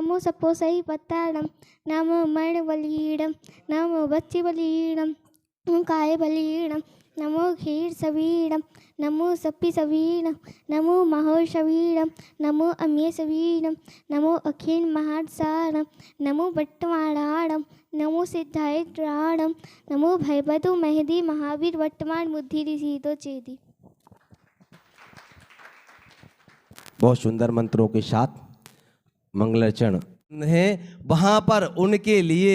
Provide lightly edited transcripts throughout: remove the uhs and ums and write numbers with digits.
नमो सपोसई पत्ताड़म, नमो मर्ण बलीडम, नमो बच्ची बलीडम, काय बलीडम, नमो खीर सवीडम, नमो सप्पी सवीडम, नमो महोशवीडम, नमो अम्ये सवीडम, नमो अखिल महासारम, नमो बट्टमाणाडम, नमो सिद्धाय त्राणम, नमो भयपतु महदी महावीर वर्तमान मुद्धिरी सीतो चेदी। बहुत सुंदर मंत्रों के साथ मंगलाचरण है। वहां पर उनके लिए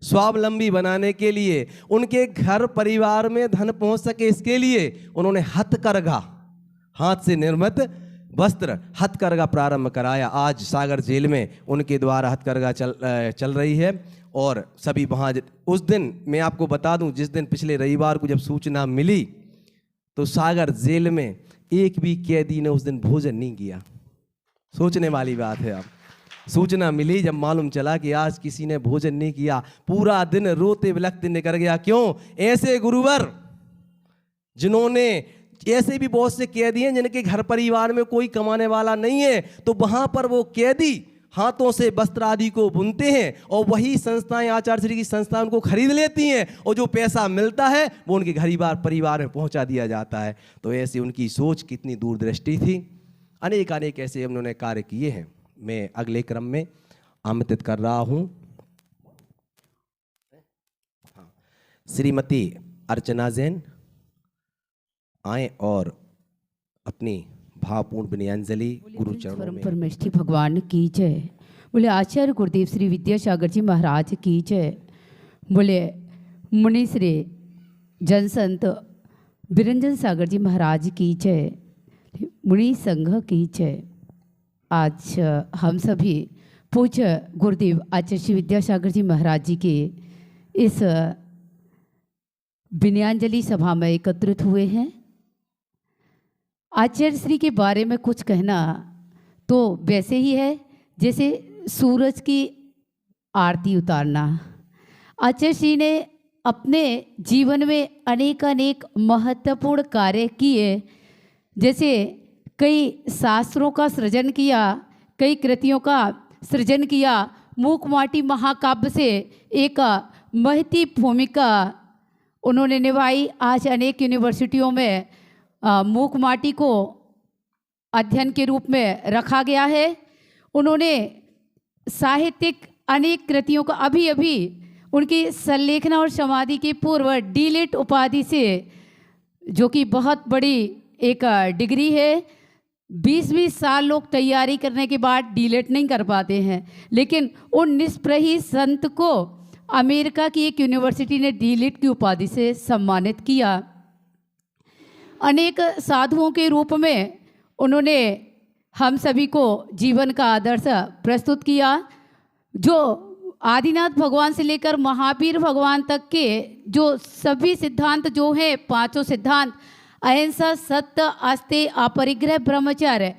स्वावलंबी बनाने के लिए, उनके घर परिवार में धन पहुंच सके इसके लिए उन्होंने हथकरघा, हाथ से निर्मित वस्त्र हथकरघा प्रारंभ कराया। आज सागर जेल में उनके द्वारा हथकरघा चल रही है और सभी वहाँ उस दिन मैं आपको बता दूं, जिस दिन पिछले रविवार को जब सूचना मिली तो सागर जेल में एक भी कैदी ने उस दिन भोजन नहीं किया। सोचने वाली बात है। अब सूचना मिली, जब मालूम चला कि आज किसी ने भोजन नहीं किया, पूरा दिन रोते बिलखते निकल गया। क्यों? ऐसे गुरुवर जिन्होंने, ऐसे भी बहुत से कैदी हैं जिनके घर परिवार में कोई कमाने वाला नहीं है, तो वहां पर वो कैदी हाथों से वस्त्र आदि को बुनते हैं और वही संस्थाएं, आचार्य श्री की संस्थाएं उनको खरीद लेती हैं और जो पैसा मिलता है वो उनके घर परिवार में पहुंचा दिया जाता है। तो ऐसी उनकी सोच कितनी दूरदृष्टि थी। अनेक अनेक ऐसे उन्होंने कार्य किए हैं। मैं अगले क्रम में आमंत्रित कर रहा हूं श्रीमती अर्चना जैन आए और अपनी भावपूर्ण विनयांजलि गुरु चरणों में। परमेष्ठी भगवान की जय। बोले आचार्य गुरुदेव श्री विद्यासागर जी महाराज की जय। बोले मुनि श्री जनसंत बिरंजन सागर जी महाराज की जय। मुनि संघ की जय। आज हम सभी पूज्य गुरुदेव आचार्य श्री विद्यासागर जी महाराज जी के इस विनयांजलि सभा में एकत्रित हुए हैं। आचार्य श्री के बारे में कुछ कहना तो वैसे ही है जैसे सूरज की आरती उतारना। आचार्य श्री ने अपने जीवन में अनेक अनेक महत्वपूर्ण कार्य किए, जैसे कई शास्त्रों का सृजन किया, कई कृतियों का सृजन किया। मूकमाटी महाकाव्य से एक महती भूमिका उन्होंने निभाई। आज अनेक यूनिवर्सिटियों में मूकमाटी को अध्ययन के रूप में रखा गया है। उन्होंने साहित्यिक अनेक कृतियों का, अभी अभी उनकी संलेखना और समाधि के पूर्व डीलिट उपाधि से, जो कि बहुत बड़ी एक डिग्री है, 20-20 साल लोग तैयारी करने के बाद डीलिट नहीं कर पाते हैं, लेकिन उन निष्प्रही संत को अमेरिका की एक यूनिवर्सिटी ने डीलिट की उपाधि से सम्मानित किया। अनेक साधुओं के रूप में उन्होंने हम सभी को जीवन का आदर्श प्रस्तुत किया, जो आदिनाथ भगवान से लेकर महावीर भगवान तक के जो सभी सिद्धांत जो हैं, पांचों सिद्धांत, अहिंसा, सत्य, आस्तेय, अपरिग्रह, ब्रह्मचर्य,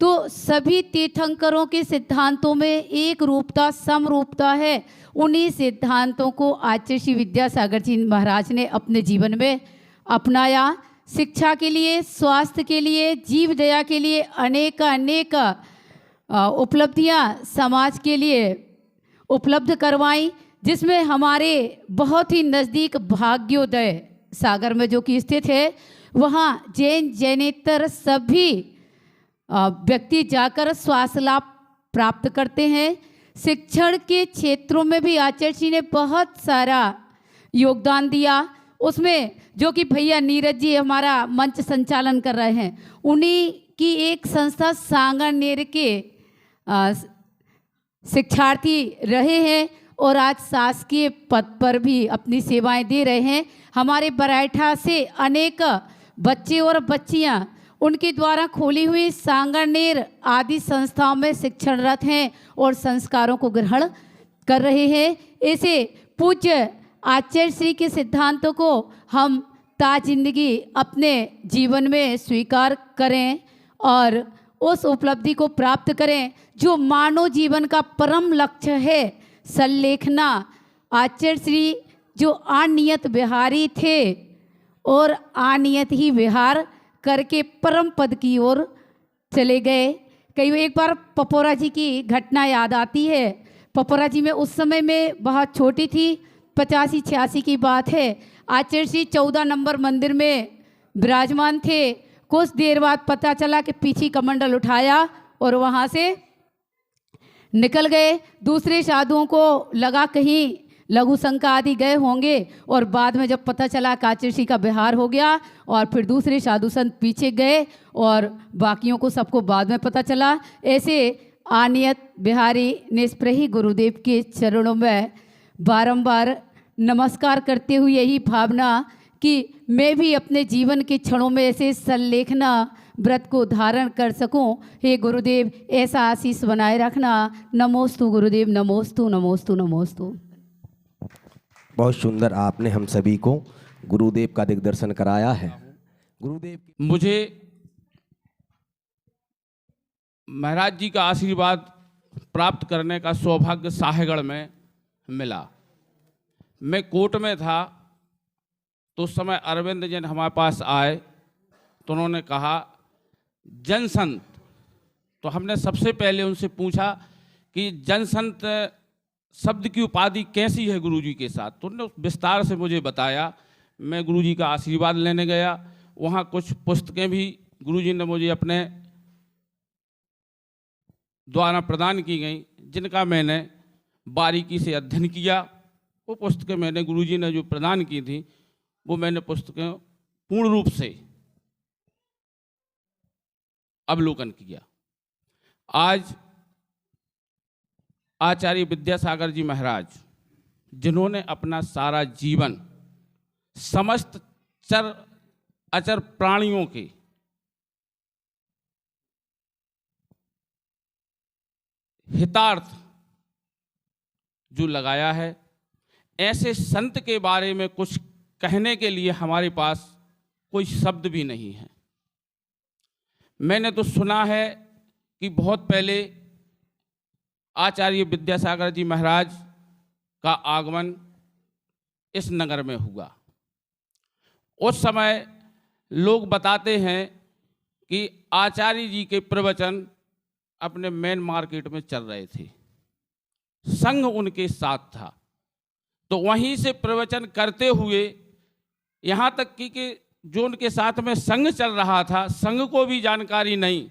तो सभी तीर्थंकरों के सिद्धांतों में एक रूपता, समरूपता है। उन्हीं सिद्धांतों को आचार्य श्री विद्यासागर जी महाराज ने अपने जीवन में अपनाया। शिक्षा के लिए, स्वास्थ्य के लिए, जीव दया के लिए अनेक अनेक उपलब्धियां समाज के लिए उपलब्ध करवाई, जिसमें हमारे बहुत ही नज़दीक भाग्योदय सागर में जो कि स्थित है, वहाँ जैन जैनेतर सभी व्यक्ति जाकर स्वास्थ्य लाभ प्राप्त करते हैं। शिक्षण के क्षेत्रों में भी आचार्य जी ने बहुत सारा योगदान दिया। उसमें जो कि भैया नीरज जी हमारा मंच संचालन कर रहे हैं, उन्हीं की एक संस्था सांगनेर के शिक्षार्थी रहे हैं और आज शासकीय पद पर भी अपनी सेवाएं दे रहे हैं। हमारे बराइठा से अनेक बच्चे और बच्चियां उनके द्वारा खोली हुई सांगनेर आदि संस्थाओं में शिक्षणरत हैं और संस्कारों को ग्रहण कर रहे हैं। ऐसे पूज्य आचार्य श्री के सिद्धांतों को हम ताजिंदगी अपने जीवन में स्वीकार करें और उस उपलब्धि को प्राप्त करें जो मानव जीवन का परम लक्ष्य है, संलेखना। आचार्य श्री जो अनियत विहारी थे और अनियत ही विहार करके परम पद की ओर चले गए। कई एक बार पपोरा जी की घटना याद आती है। पपोरा जी में उस समय में बहुत छोटी थी, 85-86 की बात है। आचार्य जी 14 नंबर मंदिर में विराजमान थे। कुछ देर बाद पता चला कि पीछे कमंडल उठाया और वहाँ से निकल गए। दूसरे साधुओं को लगा कहीं लघु शंका आदि गए होंगे, और बाद में जब पता चला कि आचार्य जी का विहार हो गया और फिर दूसरे साधु संत पीछे गए और बाकियों को सबको बाद में पता चला। ऐसे आनियत बिहारी निष्प्रही गुरुदेव के चरणों में बारंबार नमस्कार करते हुए यही भावना कि मैं भी अपने जीवन के क्षणों में ऐसे संलेखना व्रत को धारण कर सकूं। हे गुरुदेव, ऐसा आशीष बनाए रखना। नमोस्तु गुरुदेव, नमोस्तु नमोस्तु नमोस्तु। बहुत सुंदर आपने हम सभी को गुरुदेव का दिग्दर्शन कराया है। गुरुदेव मुझे महाराज जी का आशीर्वाद प्राप्त करने का सौभाग्य साहेगढ़ में मिला। मैं कोर्ट में था तो उस समय अरविंद जैन हमारे पास आए तो उन्होंने कहा जनसंत। तो हमने सबसे पहले उनसे पूछा कि जनसंत शब्द की उपाधि कैसी है गुरुजी के साथ। तो उन्होंने विस्तार से मुझे बताया। मैं गुरुजी का आशीर्वाद लेने गया। वहाँ कुछ पुस्तकें भी गुरुजी ने मुझे अपने द्वारा प्रदान की गई, जिनका मैंने बारीकी से अध्ययन किया। वो पुस्तकें मैंने गुरुजी ने जो प्रदान की थी वो मैंने पुस्तकें पूर्ण रूप से अवलोकन किया। आज आचार्य विद्यासागर जी महाराज, जिन्होंने अपना सारा जीवन समस्त चर अचर प्राणियों के हितार्थ जो लगाया है, ऐसे संत के बारे में कुछ कहने के लिए हमारे पास कोई शब्द भी नहीं है। मैंने तो सुना है कि बहुत पहले आचार्य विद्यासागर जी महाराज का आगमन इस नगर में हुआ। उस समय लोग बताते हैं कि आचार्य जी के प्रवचन अपने मेन मार्केट में चल रहे थे, संघ उनके साथ था। तो वहीं से प्रवचन करते हुए यहाँ तक कि जो उनके साथ में संघ चल रहा था, संघ को भी जानकारी नहीं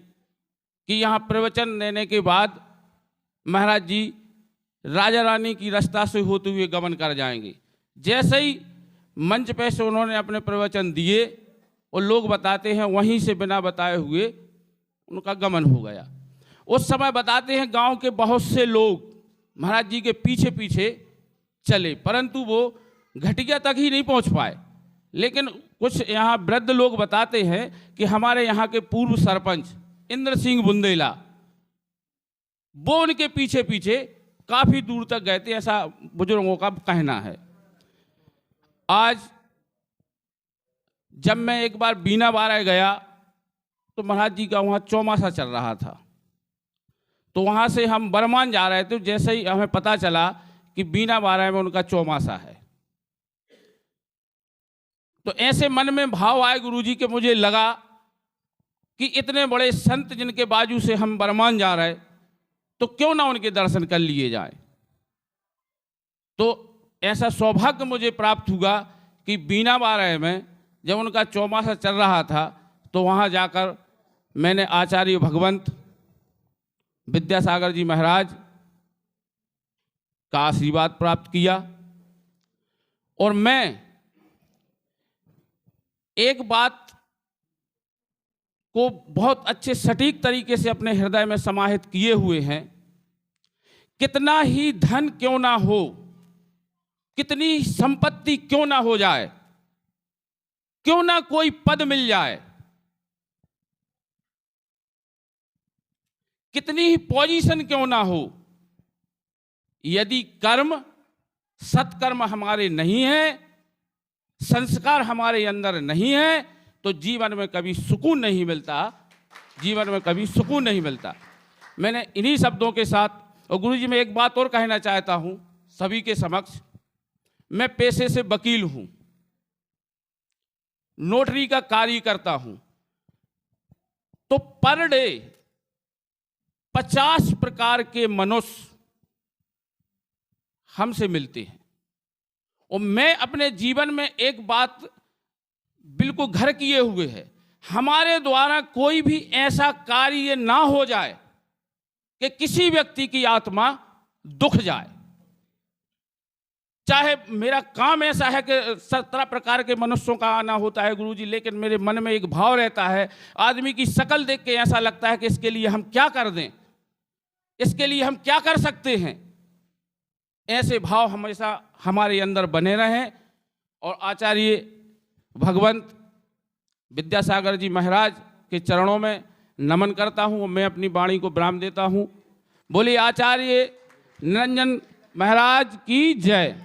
कि यहाँ प्रवचन देने के बाद महाराज जी राजा रानी की रास्ता से होते हुए गमन कर जाएंगे। जैसे ही मंच पे से उन्होंने अपने प्रवचन दिए और लोग बताते हैं वहीं से बिना बताए हुए उनका गमन हो गया। उस समय बताते हैं गांव के बहुत से लोग महाराज जी के पीछे पीछे चले, परंतु वो घटिया तक ही नहीं पहुंच पाए। लेकिन कुछ यहाँ वृद्ध लोग बताते हैं कि हमारे यहाँ के पूर्व सरपंच इंद्र सिंह बुंदेला, वो उनके पीछे पीछे काफ़ी दूर तक गए थे, ऐसा बुजुर्गों का कहना है। आज जब मैं एक बार बीना बाराय गया तो महाराज जी का वहाँ चौमासा चल रहा था। तो वहाँ से हम बरमान जा रहे थे, जैसे ही हमें पता चला कि बीना बाराय में उनका चौमासा है, तो ऐसे मन में भाव आए गुरुजी के, मुझे लगा कि इतने बड़े संत जिनके बाजू से हम बरमान जा रहे, तो क्यों ना उनके दर्शन कर लिए जाए। तो ऐसा सौभाग्य मुझे प्राप्त हुआ कि बीना बाराय में जब उनका चौमासा चल रहा था तो वहाँ जाकर मैंने आचार्य भगवंत विद्यासागर जी महाराज का आशीर्वाद प्राप्त किया। और मैं एक बात को बहुत अच्छे सटीक तरीके से अपने हृदय में समाहित किए हुए हैं। कितना ही धन क्यों ना हो, कितनी संपत्ति क्यों ना हो जाए, क्यों ना कोई पद मिल जाए, कितनी ही पोजीशन क्यों ना हो, यदि कर्म सत्कर्म हमारे नहीं है, संस्कार हमारे अंदर नहीं है, तो जीवन में कभी सुकून नहीं मिलता, जीवन में कभी सुकून नहीं मिलता। मैंने इन्हीं शब्दों के साथ, और गुरुजी मैं एक बात और कहना चाहता हूं सभी के समक्ष। मैं पेशे से वकील हूं, नोटरी का कार्य करता हूं, तो पर डे 50 प्रकार के मनुष्य हमसे मिलते हैं। और मैं अपने जीवन में एक बात बिल्कुल घर किए हुए है, हमारे द्वारा कोई भी ऐसा कार्य ना हो जाए कि किसी व्यक्ति की आत्मा दुख जाए। चाहे मेरा काम ऐसा है कि 17 प्रकार के मनुष्यों का आना होता है गुरुजी, लेकिन मेरे मन में एक भाव रहता है, आदमी की शक्ल देख के ऐसा लगता है कि इसके लिए हम क्या कर दें, इसके लिए हम क्या कर सकते हैं। ऐसे भाव हमेशा हमारे अंदर बने रहें। और आचार्य भगवंत विद्यासागर जी महाराज के चरणों में नमन करता हूँ। मैं अपनी वाणी को विराम देता हूँ। बोलिए आचार्य निरंजन महाराज की जय।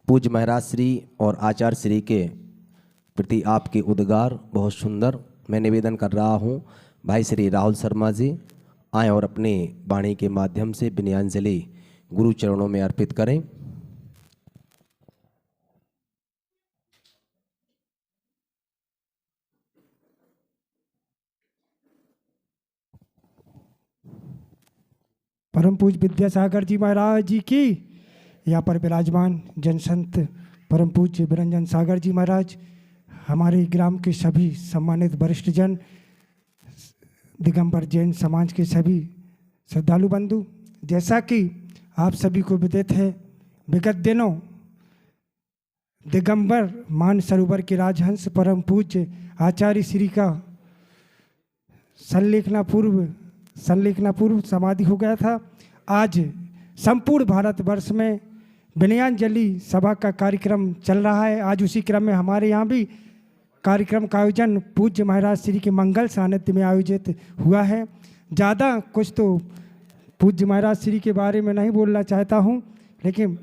पूज्य महाराज श्री और आचार्य श्री के प्रति आपके उद्गार बहुत सुंदर। मैं निवेदन कर रहा हूँ भाई श्री राहुल शर्मा जी आए और अपने वाणी के माध्यम से विनयांजलि गुरु चरणों में अर्पित करें। परम पूज्य विद्यासागर जी महाराज जी की, यहाँ पर विराजमान जन संत परम पूज्य विरंजन सागर जी महाराज, हमारे ग्राम के सभी सम्मानित वरिष्ठ जन, दिगंबर जैन समाज के सभी श्रद्धालु बंधु, जैसा कि आप सभी को विदित है, विगत दिनों दिगंबर मान सरोवर के राजहंस परम पूज्य आचार्य श्री का संलेखना पूर्व समाधि हो गया था। आज संपूर्ण भारतवर्ष में विनयांजलि सभा का कार्यक्रम चल रहा है। आज उसी क्रम में हमारे यहाँ भी कार्यक्रम का आयोजन पूज्य महाराज श्री के मंगल सानिध्य में आयोजित हुआ है। ज़्यादा कुछ तो पूज्य महाराज श्री के बारे में नहीं बोलना चाहता हूँ, लेकिन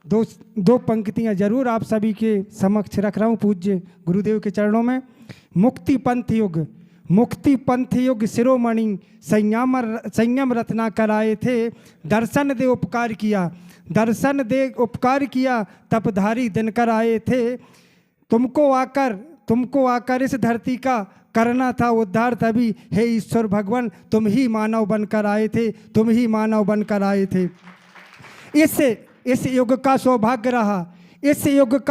दो पंक्तियाँ जरूर आप सभी के समक्ष रख रहा हूँ पूज्य गुरुदेव के चरणों में। मुक्ति पंथ युग शिरोमणि संयम रत्ना कराए थे, दर्शन दे उपकार किया तपधारी दिनकर आए थे। तुमको आकर इस धरती का करना था उद्धार, तभी हे ईश्वर भगवान तुम ही मानव बनकर आए थे। इस युग का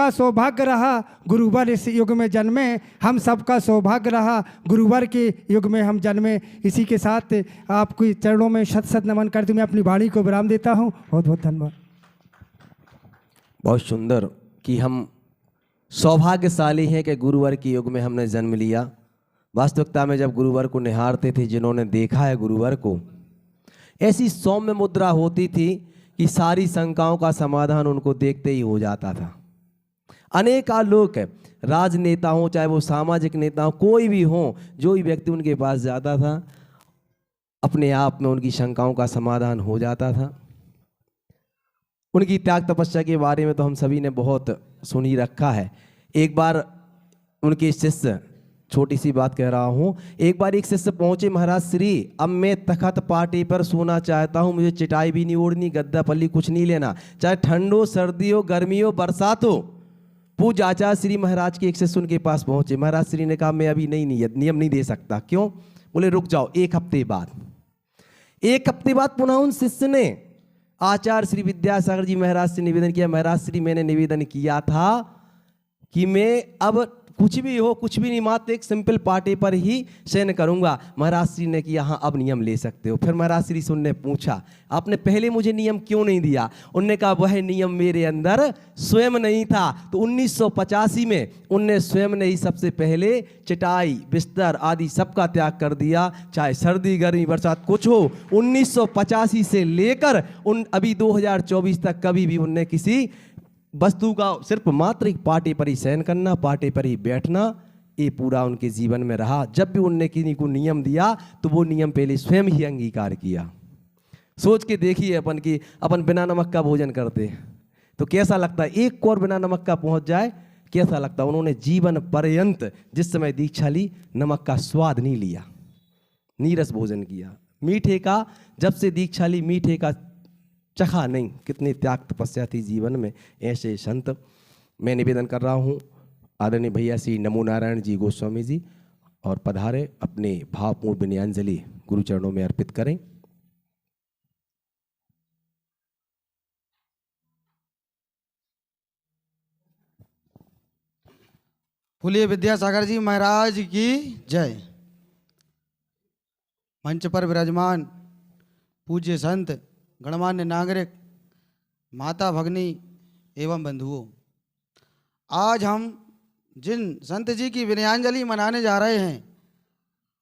सौभाग्य रहा गुरुवर इस युग में जन्मे, हम सबका सौभाग्य रहा गुरुवर के युग में हम जन्मे। इसी के साथ आपके चरणों में शत नमन करते मैं अपनी वाणी को विराम देता हूँ। बहुत बहुत धन्यवाद। बहुत सुंदर कि हम सौभाग्यशाली हैं कि गुरुवर के युग में हमने जन्म लिया। वास्तविकता में जब गुरुवर को निहारते थे, जिन्होंने देखा है गुरुवर को, ऐसी सौम्य मुद्रा होती थी कि सारी शंकाओं का समाधान उनको देखते ही हो जाता था। अनेक लोग राजनेता हों, चाहे वो सामाजिक नेता हो, कोई भी हो, जो भी व्यक्ति उनके पास जाता था, अपने आप में उनकी शंकाओं का समाधान हो जाता था। उनकी त्याग तपस्या के बारे में तो हम सभी ने बहुत सुन ही रखा है। एक बार उनके शिष्य, छोटी सी बात कह रहा हूँ, एक बार एक शिष्य पहुँचे, महाराज श्री अब मैं तखत पाटे पर सोना चाहता हूँ, मुझे चटाई भी नहीं ओढ़नी, गद्दा पल्ली कुछ नहीं लेना, चाहे ठंड हो, सर्दी हो, गर्मी हो, बरसात हो। पूज्य आचार्य श्री महाराज के एक शिष्य उनके पास पहुँचे। महाराज श्री ने कहा मैं अभी नियम नहीं दे सकता। क्यों? बोले रुक जाओ, एक हफ्ते बाद पुनः उन शिष्य ने आचार्य श्री विद्यासागर जी महाराज से निवेदन किया, महाराज श्री मैंने निवेदन किया था कि मैं अब कुछ भी हो, कुछ भी नहीं, मात्र एक सिंपल पाटे पर ही शयन करूंगा। महाराज श्री ने किया, हाँ अब नियम ले सकते हो। फिर महाराज श्री से उनने पूछा, आपने पहले मुझे नियम क्यों नहीं दिया? उनने कहा वह नियम मेरे अंदर स्वयं नहीं था। तो 1985 में उनने स्वयं ने ही सबसे पहले चटाई, बिस्तर आदि सबका त्याग कर दिया, चाहे सर्दी गर्मी बरसात कुछ हो। 1985 से लेकर अभी 2024 तक कभी भी उनने किसी वस्तु का, सिर्फ मात्र एक पाटे पर ही शयन करना, पाटे पर ही बैठना, ये पूरा उनके जीवन में रहा। जब भी उनने किसी को नियम दिया तो वो नियम पहले स्वयं ही अंगीकार किया। सोच के देखिए अपन बिना नमक का भोजन करते हैं तो कैसा लगता है, एक कौर बिना नमक का पहुंच जाए कैसा लगता है। उन्होंने जीवन पर्यंत जिस समय दीक्षा ली नमक का स्वाद नहीं लिया, नीरस भोजन किया। मीठे का जब से दीक्षा ली मीठे का चखा नहीं। कितनी त्याग तपस्या थी जीवन में। ऐसे संत मैं निवेदन कर रहा हूँ आदरणीय भैया श्री नमो नारायण जी गोस्वामी जी और पधारे अपने भावपूर्ण विनयांजलि गुरु चरणों में अर्पित करें। फूलिए विद्यासागर जी महाराज की जय। मंच पर विराजमान पूज्य संत, गणमान्य नागरिक, माता भगिनी एवं बंधुओं, आज हम जिन संत जी की विनयांजलि मनाने जा रहे हैं,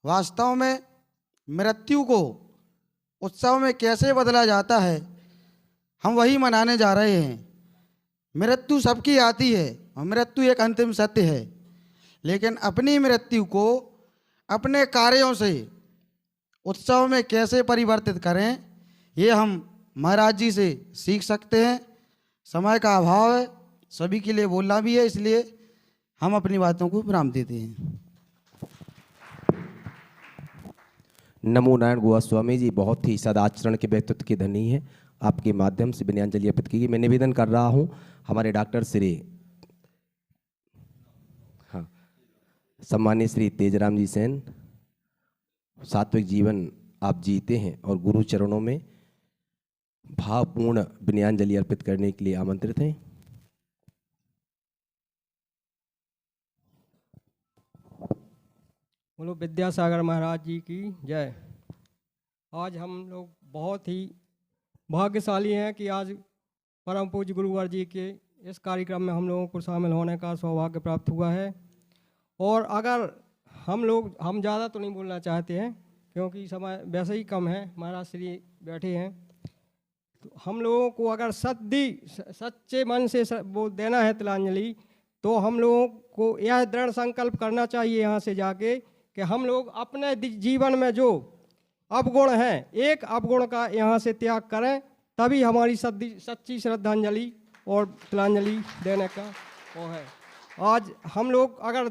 वास्तव में मृत्यु को उत्सव में कैसे बदला जाता है, हम वही मनाने जा रहे हैं। मृत्यु सबकी आती है और मृत्यु एक अंतिम सत्य है, लेकिन अपनी मृत्यु को अपने कार्यों से उत्सव में कैसे परिवर्तित करें, ये हम महाराज जी से सीख सकते हैं। समय का अभाव है, सभी के लिए बोलना भी है, इसलिए हम अपनी बातों को विराम देते हैं। नमो नारायण गोस्वामी जी बहुत ही सदाचरण के व्यक्तित्व के धनी हैं। आपके माध्यम से विनयांजलि अर्पित की गई। मैं निवेदन कर रहा हूं हमारे डॉक्टर श्री सम्मानित श्री तेजराम जी सेन, सात्विक जीवन आप जीते हैं और गुरु चरणों में भावपूर्ण विनयांजलि अर्पित करने के लिए आमंत्रित हैं। बोलो विद्यासागर महाराज जी की जय। आज हम लोग बहुत ही भाग्यशाली हैं कि आज परम पूज्य गुरुवर जी के इस कार्यक्रम में हम लोगों को शामिल होने का सौभाग्य प्राप्त हुआ है। और अगर हम ज़्यादा तो नहीं बोलना चाहते हैं क्योंकि समय वैसे ही कम है, महाराज श्री बैठे हैं, तो हम लोगों को अगर सच्चे मन से वो देना है तिलांजलि, तो हम लोगों को यह दृढ़ संकल्प करना चाहिए यहाँ से जाके कि हम लोग अपने जीवन में जो अवगुण हैं, एक अवगुण का यहाँ से त्याग करें, तभी हमारी सच्ची श्रद्धांजलि और तिलांजलि देने का वो है। आज हम लोग अगर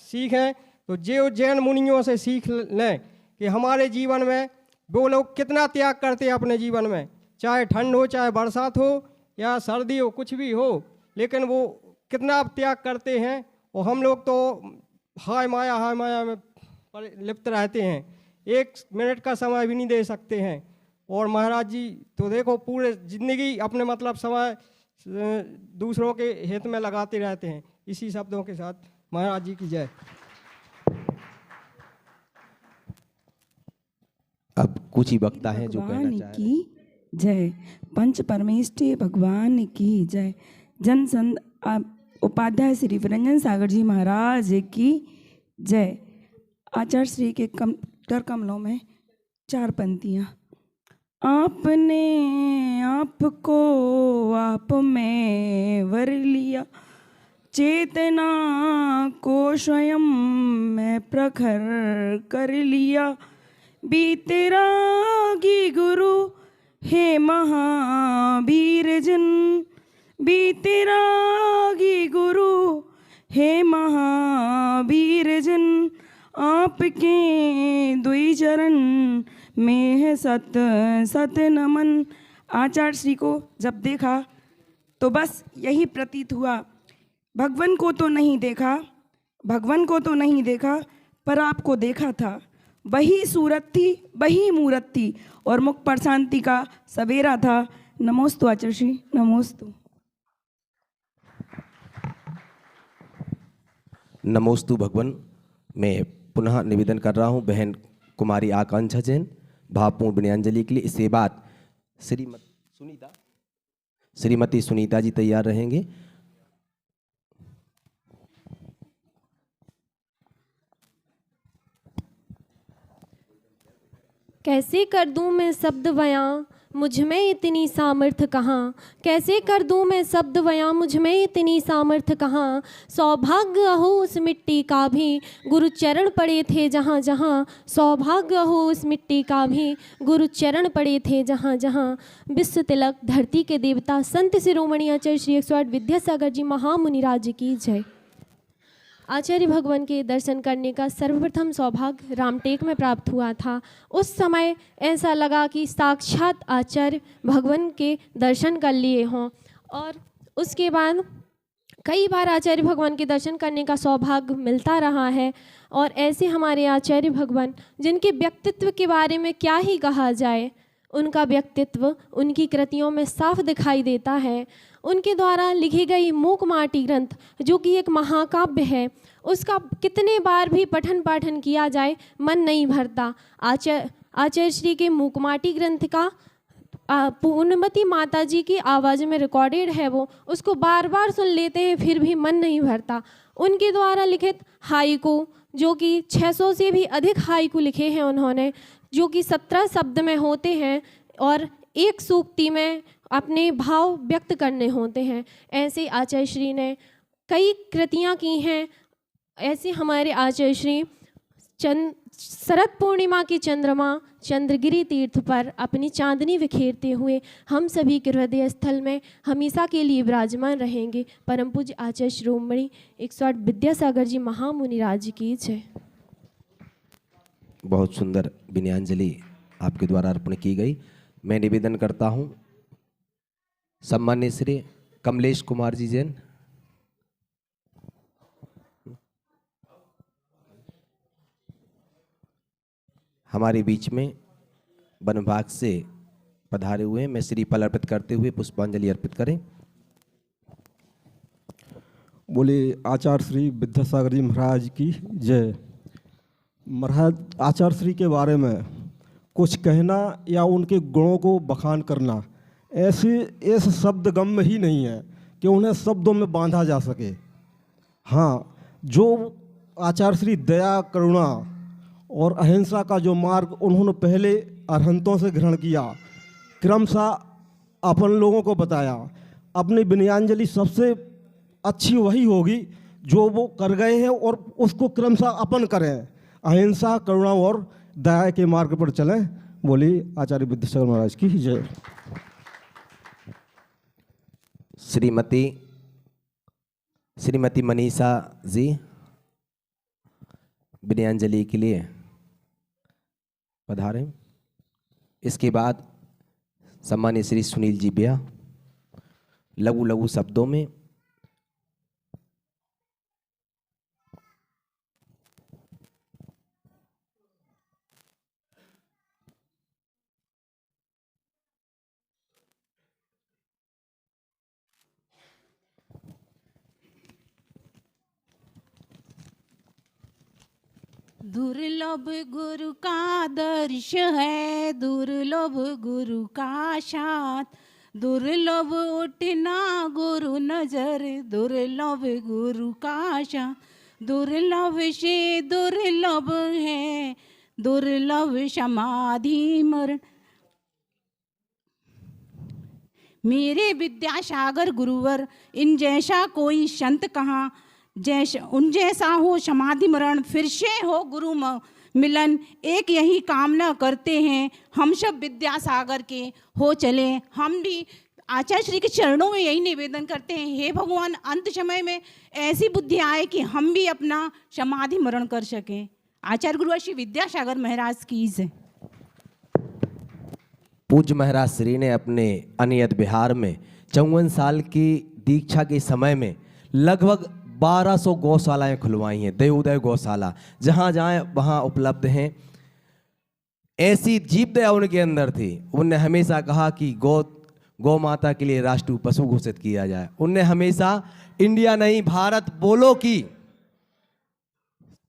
सीखें तो जैन मुनियों से सीख लें कि हमारे जीवन में वो लोग कितना त्याग करते हैं अपने जीवन में, चाहे ठंड हो, चाहे बरसात हो या सर्दी हो, कुछ भी हो, लेकिन वो कितना त्याग करते हैं। और हम लोग तो हाय माया में लिप्त रहते हैं, एक मिनट का समय भी नहीं दे सकते हैं। और महाराज जी तो देखो पूरे जिंदगी अपने मतलब समय दूसरों के हित में लगाते रहते हैं। इसी शब्दों के साथ महाराज जी की जय। अब कुछ ही वक्ता हैं जो कहना चाह रहे हैं। जय। पंच परमेष्ठी भगवान की जय। जन संत उपाध्याय श्री विरंजन सागर जी महाराज की जय। आचार्य श्री के कर कमलों में 4 पंक्तियाँ। आपने आपको आप में वर लिया, चेतना को स्वयं में प्रखर कर लिया। बीतरागी गुरु हे महावीर जन, बीतरागी गुरु हे महावीर जन। आपके दुई चरण में है सत सत नमन। आचार्य श्री को जब देखा तो बस यही प्रतीत हुआ, भगवान को तो नहीं देखा, पर आपको देखा था। वही सूरत थी, वही मूरत थी और मुख पर शांति का सवेरा था। नमोस्तु आचार्य श्री, नमोस्तु। नमोस्तु भगवान। मैं पुनः निवेदन कर रहा हूं बहन कुमारी आकांक्षा जैन भावपूर्ण विनयांजलि के लिए। इसके बाद श्रीमती सुनीता जी तैयार रहेंगे। कैसे कर दूं मैं शब्द बयां, मुझ में इतनी सामर्थ्य कहाँ। कैसे कर दूं मैं शब्द बयां, मुझ में इतनी सामर्थ्य कहाँ। सौभाग्य हो उस मिट्टी का भी, गुरु चरण पड़े थे जहाँ जहाँ। सौभाग्य हो उस मिट्टी का भी, गुरु चरण पड़े थे जहाँ जहाँ। विश्व तिलक धरती के देवता संत शिरोमणि आचार्य श्री 108 विद्यासागर जी महामुनिराज की जय। आचार्य भगवान के दर्शन करने का सर्वप्रथम सौभाग्य रामटेक में प्राप्त हुआ था। उस समय ऐसा लगा कि साक्षात आचार्य भगवान के दर्शन कर लिए हों। और उसके बाद कई बार आचार्य भगवान के दर्शन करने का सौभाग्य मिलता रहा है। और ऐसे हमारे आचार्य भगवान, जिनके व्यक्तित्व के बारे में क्या ही कहा जाए, उनका व्यक्तित्व उनकी कृतियों में साफ दिखाई देता है। उनके द्वारा लिखी गई मूक माटी ग्रंथ, जो कि एक महाकाव्य है, उसका कितने बार भी पठन पाठन किया जाए मन नहीं भरता। आचार्य श्री के मूक माटी ग्रंथ का पूर्णमती माता जी की आवाज़ में रिकॉर्डेड है, वो उसको बार बार सुन लेते हैं फिर भी मन नहीं भरता। उनके द्वारा लिखित हाइकू, जो कि 600 से भी अधिक हाइकू लिखे हैं उन्होंने, जो कि 17 शब्द में होते हैं और एक सूक्ति में अपने भाव व्यक्त करने होते हैं। ऐसे आचार्य श्री ने कई कृतियाँ की हैं। ऐसे हमारे आचार्य श्री शरद पूर्णिमा की चंद्रमा चंद्रगिरी तीर्थ पर अपनी चांदनी बिखेरते हुए हम सभी के हृदय स्थल में हमेशा के लिए विराजमान रहेंगे। परम पूज्य आचार्य शिरोमणि 108 विद्यासागर जी महामुनि राज की जय। बहुत सुंदर विनयांजलि आपके द्वारा अर्पण की गई। मैं निवेदन करता हूं सम्मान्य श्री कमलेश कुमार जी जैन, हमारे बीच में वन विभाग से पधारे हुए हैं। मैं श्रीफल अर्पित करते हुए पुष्पांजलि अर्पित करें। बोले आचार्य श्री विद्यासागर जी महाराज की जय। महाराज आचार्य श्री के बारे में कुछ कहना या उनके गुणों को बखान करना ऐसे शब्द गम में ही नहीं है कि उन्हें शब्दों में बांधा जा सके। हाँ, जो आचार्य श्री दया, करुणा और अहिंसा का जो मार्ग उन्होंने पहले अरहंतों से ग्रहण किया, क्रमशः अपन लोगों को बताया। अपनी विनयांजलि सबसे अच्छी वही होगी जो वो कर गए हैं और उसको क्रमशः अपन करें। अहिंसा, करुणा और दया के मार्ग पर चलें। बोली आचार्य विद्यासागर महाराज की जय। श्रीमती मनीषा जी विनयांजलि के लिए पधारें। इसके बाद सम्मान्य श्री सुनील जी बिया लघु लघु शब्दों में दुर्लभ गुरु का दर्श है, दुर्लभ गुरु का साथ, दुर्लभ उठना गुरु नजर, दुर्लभ गुरु का साथ, दुर्लभ से दुर्लभ है, दुर्लभ समाधि मरण। मेरे विद्यासागर गुरुवर, इन जैसा कोई संत कहाँ, जैसा उन जैसा हो समाधि मरण, फिर से हो गुरु मिलन, एक यही कामना करते हैं हम सब विद्यासागर के हो चले। हम भी आचार्य श्री के चरणों में यही निवेदन करते हैं, हे भगवान अंत समय में ऐसी बुद्धि आए कि हम भी अपना समाधि मरण कर सकें। आचार्य गुरुवर श्री विद्यासागर महाराज की जय। पूज्य महाराज श्री ने अपने अनियत बिहार में 54 साल की दीक्षा के समय में लगभग 1200 गौशालाएं खुलवाई हैं। देवोदय गौशाला जहाँ जाएं वहाँ उपलब्ध हैं। ऐसी जीव दया उनके अंदर थी। उनने हमेशा कहा कि गौ माता के लिए राष्ट्रीय पशु घोषित किया जाए। उनने हमेशा इंडिया नहीं भारत बोलो की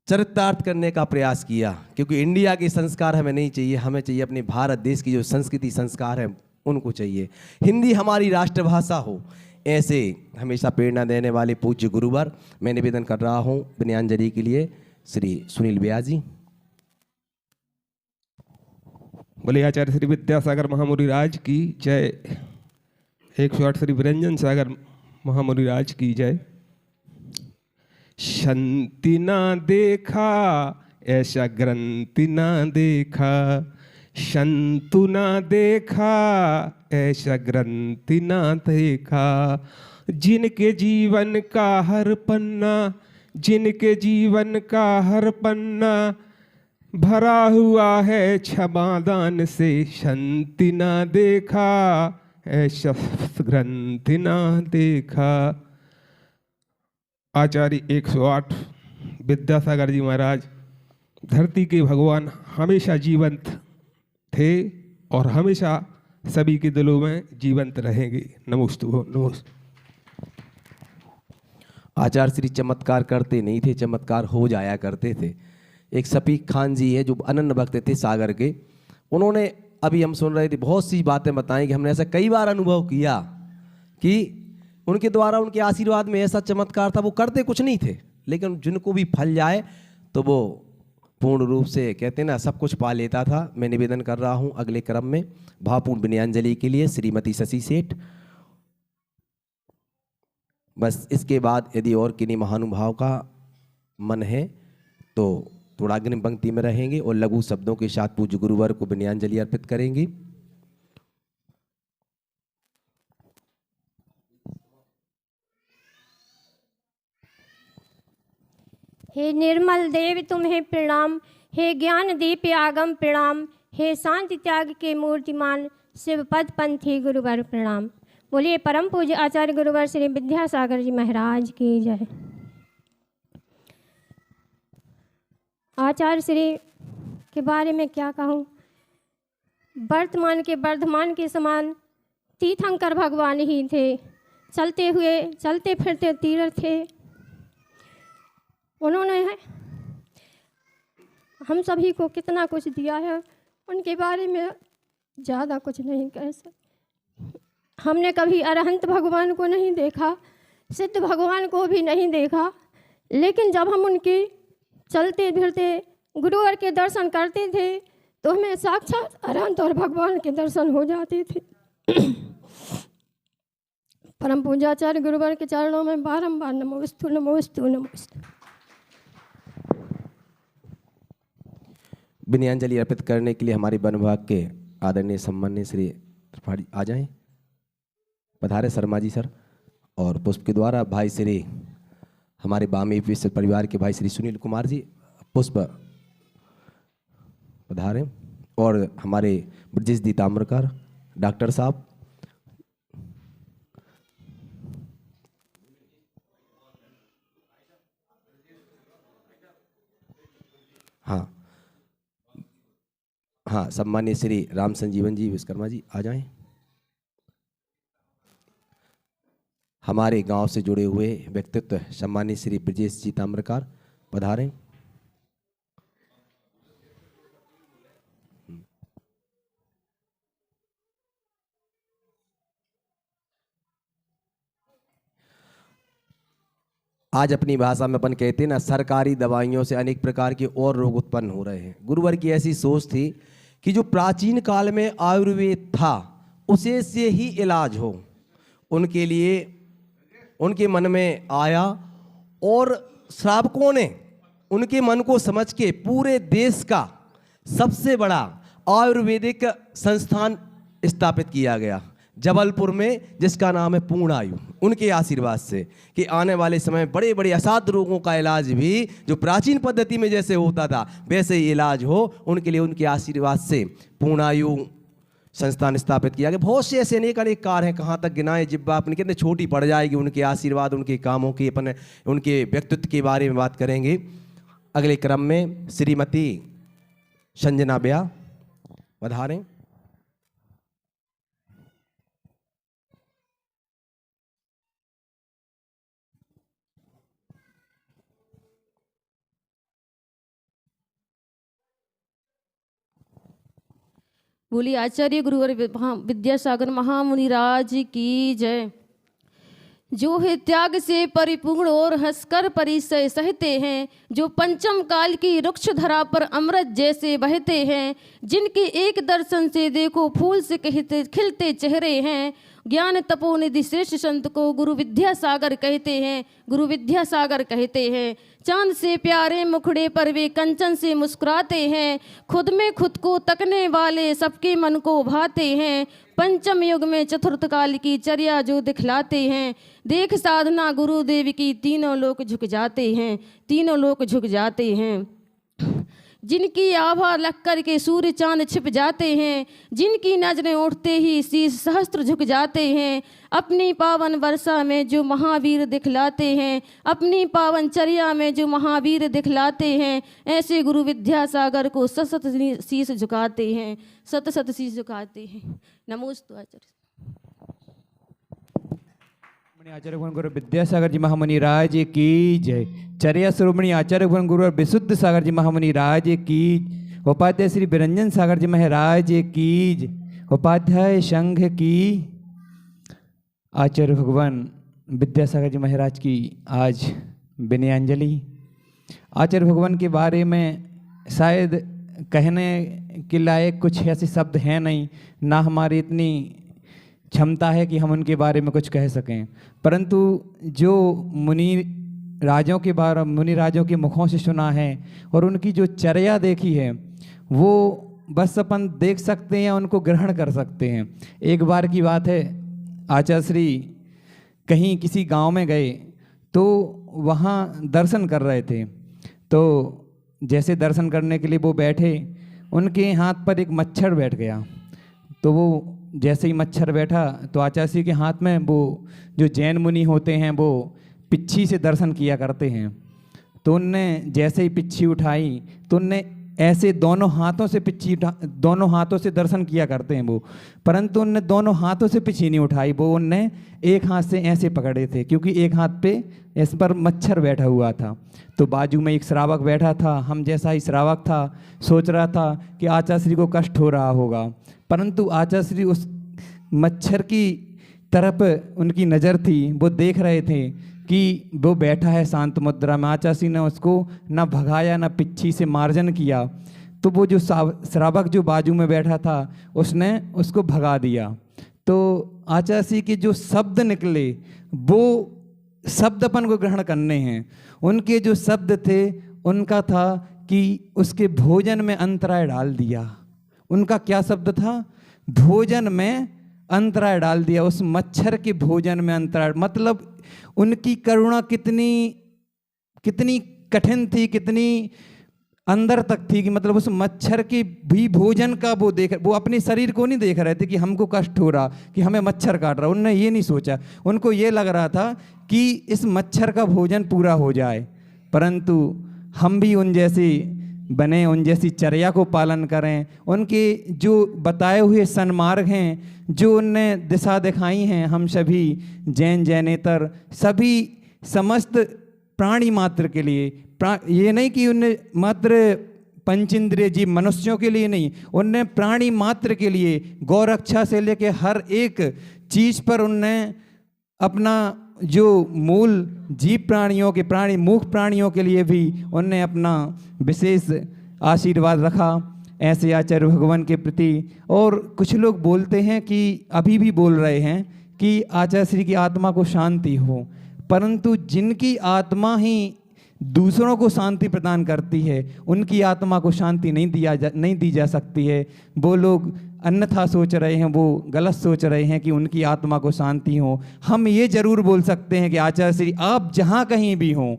चरितार्थ करने का प्रयास किया, क्योंकि इंडिया के संस्कार हमें नहीं चाहिए, हमें चाहिए अपने भारत देश की जो संस्कृति संस्कार है उनको चाहिए। हिंदी हमारी राष्ट्रभाषा हो, ऐसे हमेशा प्रेरणा देने वाले पूज्य गुरुवर। मैं निवेदन कर रहा हूं विनयांजलि के लिए श्री सुनील बिया जी। बोले आचार्य श्री विद्यासागर महामुनि राज की जय। 108 श्री विरंजन सागर महामुनि राज की जय। शांति ना देखा ऐसा ग्रंथि ना देखा, शंतु ना देखा ऐसा ग्रंथि ना देखा। जिनके जीवन का हर पन्ना, जिनके जीवन का हर पन्ना भरा हुआ है क्षमादान से, शांति ना देखा ऐसा ग्रंथि ना देखा। आचार्य 108 विद्यासागर जी महाराज धरती के भगवान हमेशा जीवंत थे और हमेशा सभी के दिलों में जीवंत रहेंगे। नमोस्तु नमोस्तु। आचार्य श्री चमत्कार करते नहीं थे, चमत्कार हो जाया करते थे। एक सफीक खान जी है जो अनन्य भक्त थे सागर के, उन्होंने अभी हम सुन रहे थे बहुत सी बातें बताई कि हमने ऐसा कई बार अनुभव किया कि उनके द्वारा उनके आशीर्वाद में ऐसा चमत्कार था। वो करते कुछ नहीं थे, लेकिन जिनको भी फल जाए तो वो पूर्ण रूप से कहते ना सब कुछ पा लेता था। मैं निवेदन कर रहा हूँ अगले क्रम में भावपूर्ण विनयांजलि के लिए श्रीमती शशि सेठ। बस इसके बाद यदि और किन्हीं महानुभाव का मन है तो थोड़ा अग्रिम पंक्ति में रहेंगे और लघु शब्दों के साथ पूज्य गुरुवर को विनयांजलि अर्पित करेंगे। हे निर्मल देव तुम्हें प्रणाम, हे ज्ञान दीप आगम प्रणाम, हे शांति त्याग के मूर्तिमान शिवपद पंथी गुरुवर प्रणाम। बोलिए परम पूज्य आचार्य गुरुवर श्री विद्यासागर जी महाराज की जय। आचार्य श्री के बारे में क्या कहूँ, वर्तमान के वर्धमान के समान तीर्थंकर भगवान ही थे। चलते हुए चलते फिरते तीर्थ थे। उन्होंने हम सभी को कितना कुछ दिया है, उनके बारे में ज़्यादा कुछ नहीं कह सकते। हमने कभी अरहंत भगवान को नहीं देखा, सिद्ध भगवान को भी नहीं देखा, लेकिन जब हम उनके चलते फिरते गुरुवर के दर्शन करते थे तो हमें साक्षात अरहंत और भगवान के दर्शन हो जाते थे। परम पूज्याचार्य गुरुवर के चरणों में बारंबार नमोस्तु नमोस्तु नमोस्तु। विनयांजलि अर्पित करने के लिए हमारे वन विभाग के आदरणीय सम्माननीय श्री त्रिपाठी आ जाएं। पधारे शर्मा जी सर। और पुष्प के द्वारा भाई श्री हमारे बामी परिवार के भाई श्री सुनील कुमार जी पुष्प पधारे। और हमारे ब्रजेश दी ताम्रकर डॉक्टर साहब, हाँ सम्मान्य श्री राम संजीवन जी विश्वकर्मा जी आ जाएं। हमारे गांव से जुड़े हुए व्यक्तित्व सम्मान्य श्री ब्रजेश जी ताम्रकार पधारें। आज अपनी भाषा में अपन कहते हैं ना, सरकारी दवाइयों से अनेक प्रकार के और रोग उत्पन्न हो रहे हैं। गुरुवर की ऐसी सोच थी कि जो प्राचीन काल में आयुर्वेद था उसे से ही इलाज हो। उनके लिए उनके मन में आया और श्रावकों ने उनके मन को समझ के पूरे देश का सबसे बड़ा आयुर्वेदिक संस्थान स्थापित किया गया जबलपुर में, जिसका नाम है पूर्ण आयु। उनके आशीर्वाद से कि आने वाले समय बड़े बड़े असाध्य रोगों का इलाज भी जो प्राचीन पद्धति में जैसे होता था वैसे ही इलाज हो, उनके लिए उनके आशीर्वाद से पूर्ण आयु संस्थान स्थापित किया गया। बहुत से ऐसे अनेक कार्य हैं, कहाँ तक गिनाएं, जिब्बा अपनी कितने छोटी पड़ जाएगी। उनके आशीर्वाद, उनके कामों की, अपन उनके व्यक्तित्व के बारे में बात करेंगे। अगले क्रम में श्रीमती संजना ब्याह पधारें। बोली आचार्य गुरुवर विद्यासागर महामुनिराज की जय। जो है त्याग से परिपूर्ण और हंसकर परिचय सहते हैं, जो पंचम काल की रुक्ष धरा पर अमृत जैसे बहते हैं, जिनके एक दर्शन से देखो फूल से कहते खिलते चेहरे हैं, ज्ञान तपोनिधि श्रेष्ठ संत को गुरु विद्यासागर कहते हैं, गुरु विद्यासागर कहते हैं। चांद से प्यारे मुखड़े पर वे कंचन से मुस्कुराते हैं, खुद में खुद को तकने वाले सबके मन को भाते हैं, पंचम युग में चतुर्थ काल की चर्या जो दिखलाते हैं, देख साधना गुरुदेव की तीनों लोक झुक जाते हैं, तीनों लोक झुक जाते हैं। जिनकी आभा लग कर के सूर्य चांद छिप जाते हैं, जिनकी नजरें उठते ही शीश सहस्त्र झुक जाते हैं, अपनी पावन वर्षा में जो महावीर दिखलाते हैं, अपनी पावन चर्या में जो महावीर दिखलाते हैं, ऐसे गुरु विद्यासागर को सत सत शीश झुकाते हैं, सत सत शीश झुकाते हैं। नमोस्तु आचार्य। आचार्य भगवान गुरु विद्यासागर जी महामुनि राज की जय। चर्या शिरोमणि आचार्य भगवान गुरु विशुद्ध सागर जी महामुनि राज की। उपाध्याय श्री बिरंजन सागर जी महाराज की जय। उपाध्याय संघ की। आचार्य भगवान विद्यासागर जी महाराज की आज विनयांजलि। आचार्य भगवान के बारे में शायद कहने के लायक कुछ ऐसे शब्द हैं नहीं, ना हमारी इतनी क्षमता है कि हम उनके बारे में कुछ कह सकें, परंतु जो मुनि राजों के मुखों से सुना है और उनकी जो चर्या देखी है वो बस अपन देख सकते हैं, उनको ग्रहण कर सकते हैं। एक बार की बात है, आचार्य श्री कहीं किसी गांव में गए तो वहाँ दर्शन कर रहे थे। तो जैसे दर्शन करने के लिए वो बैठे, उनके हाथ पर एक मच्छर बैठ गया। तो वो जैसे ही मच्छर बैठा तो आचार्य श्री के हाथ में, वो जो जैन मुनि होते हैं वो पिच्छी से दर्शन किया करते हैं, तो उनने जैसे ही पिच्छी उठाई तो उनने ऐसे दोनों हाथों से दर्शन किया करते हैं वो, परंतु उनने दोनों हाथों से पिच्छी नहीं उठाई, वो उनने एक हाथ से ऐसे पकड़े थे, क्योंकि एक हाथ पे इस पर मच्छर बैठा हुआ था। तो बाजू में एक श्रावक बैठा था, हम जैसा ही श्रावक था, सोच रहा था कि आचार्य श्री को कष्ट हो रहा होगा, परंतु आचार्य श्री उस मच्छर की तरफ उनकी नज़र थी, वो देख रहे थे कि वो बैठा है शांत मुद्रा में। आचार्य श्री ने उसको न भगाया न पिच्छी से मार्जन किया, तो वो जो श्रावक जो बाजू में बैठा था उसने उसको भगा दिया। तो आचार्य श्री के जो शब्द निकले वो शब्द अपन को ग्रहण करने हैं। उनके जो शब्द थे उनका था कि उसके भोजन में अंतराय डाल दिया। उनका क्या शब्द था? भोजन में अंतराय डाल दिया, उस मच्छर के भोजन में अंतराय। मतलब उनकी करुणा कितनी कठिन थी, कितनी अंदर तक थी कि मतलब उस मच्छर के भी भोजन का वो अपने शरीर को नहीं देख रहे थे कि हमको कष्ट हो रहा, कि हमें मच्छर काट रहा। उन्होंने ये नहीं सोचा, उनको ये लग रहा था कि इस मच्छर का भोजन पूरा हो जाए। परंतु हम भी उन जैसे बने, उन जैसी चर्या को पालन करें, उनके जो बताए हुए सन्मार्ग हैं, जो उनने दिशा दिखाई हैं, हम सभी जैन जैनेतर सभी समस्त प्राणी मात्र के लिए, ये नहीं कि उनने मात्र पंचेंद्रिय जीव मनुष्यों के लिए नहीं, उनने प्राणी मात्र के लिए गौरक्षा से लेके हर एक चीज़ पर उनने अपना जो मूल जीव प्राणी मूक प्राणियों के लिए भी उनने अपना विशेष आशीर्वाद रखा। ऐसे आचार्य भगवान के प्रति। और कुछ लोग बोलते हैं कि अभी भी बोल रहे हैं कि आचार्य श्री की आत्मा को शांति हो, परंतु जिनकी आत्मा ही दूसरों को शांति प्रदान करती है उनकी आत्मा को शांति नहीं दी जा सकती है। वो लोग अन्यथा सोच रहे हैं, वो गलत सोच रहे हैं कि उनकी आत्मा को शांति हो। हम ये जरूर बोल सकते हैं कि आचार्य श्री आप जहाँ कहीं भी हों,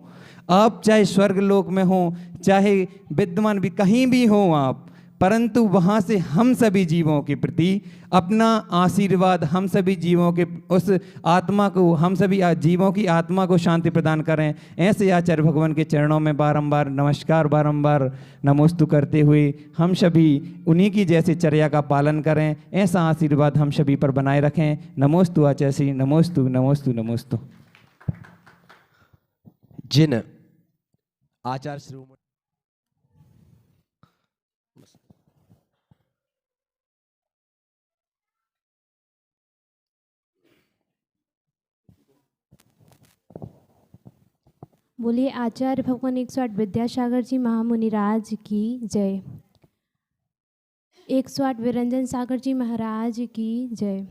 आप चाहे स्वर्ग लोक में हों, चाहे विद्यमान भी कहीं भी हों आप, परंतु वहाँ से हम सभी जीवों के प्रति अपना आशीर्वाद, हम सभी जीवों के उस आत्मा को, हम सभी जीवों की आत्मा को शांति प्रदान करें। ऐसे आचार्य भगवान के चरणों में बारंबार नमस्कार, बारंबार नमोस्तु करते हुए हम सभी उन्हीं की जैसे चर्या का पालन करें। ऐसा आशीर्वाद हम सभी पर बनाए रखें। नमोस्तु आचार्य श्री, नमोस्तु नमोस्तु नमोस्तु। जिन आचार्य श्री बोलिए आचार्य भगवान 108 विद्यासागर जी महामुनि राज की जय। 108 विरंजन सागर जी महाराज की जय।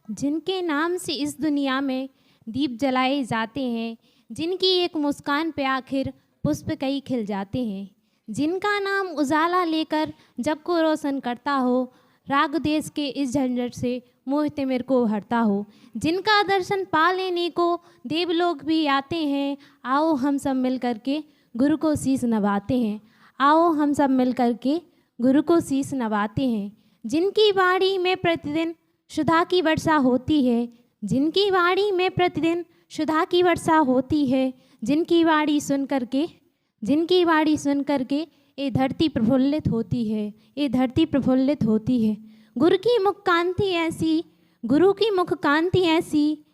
जिनके नाम से इस दुनिया में दीप जलाए जाते हैं, जिनकी एक मुस्कान पे आखिर पुष्प कई खिल जाते हैं, जिनका नाम उजाला लेकर जग को रोशन करता हो, राग देश के इस झंझट से मोह तिमिर को हरता हो, जिनका दर्शन पा लेने को देवलोक भी आते हैं, आओ हम सब मिल कर के गुरु को शीश नवाते हैं। आओ हम सब मिल कर के गुरु को शीश नवाते हैं। जिनकी वाणी में प्रतिदिन सुधा की वर्षा होती है, जिनकी वाणी में प्रतिदिन सुधा की वर्षा होती है, जिनकी वाणी सुन करके ये धरती प्रफुल्लित होती है, ये धरती प्रफुल्लित होती है। गुरु की मुख कांति ऐसी, गुरु की मुख कांति ऐसी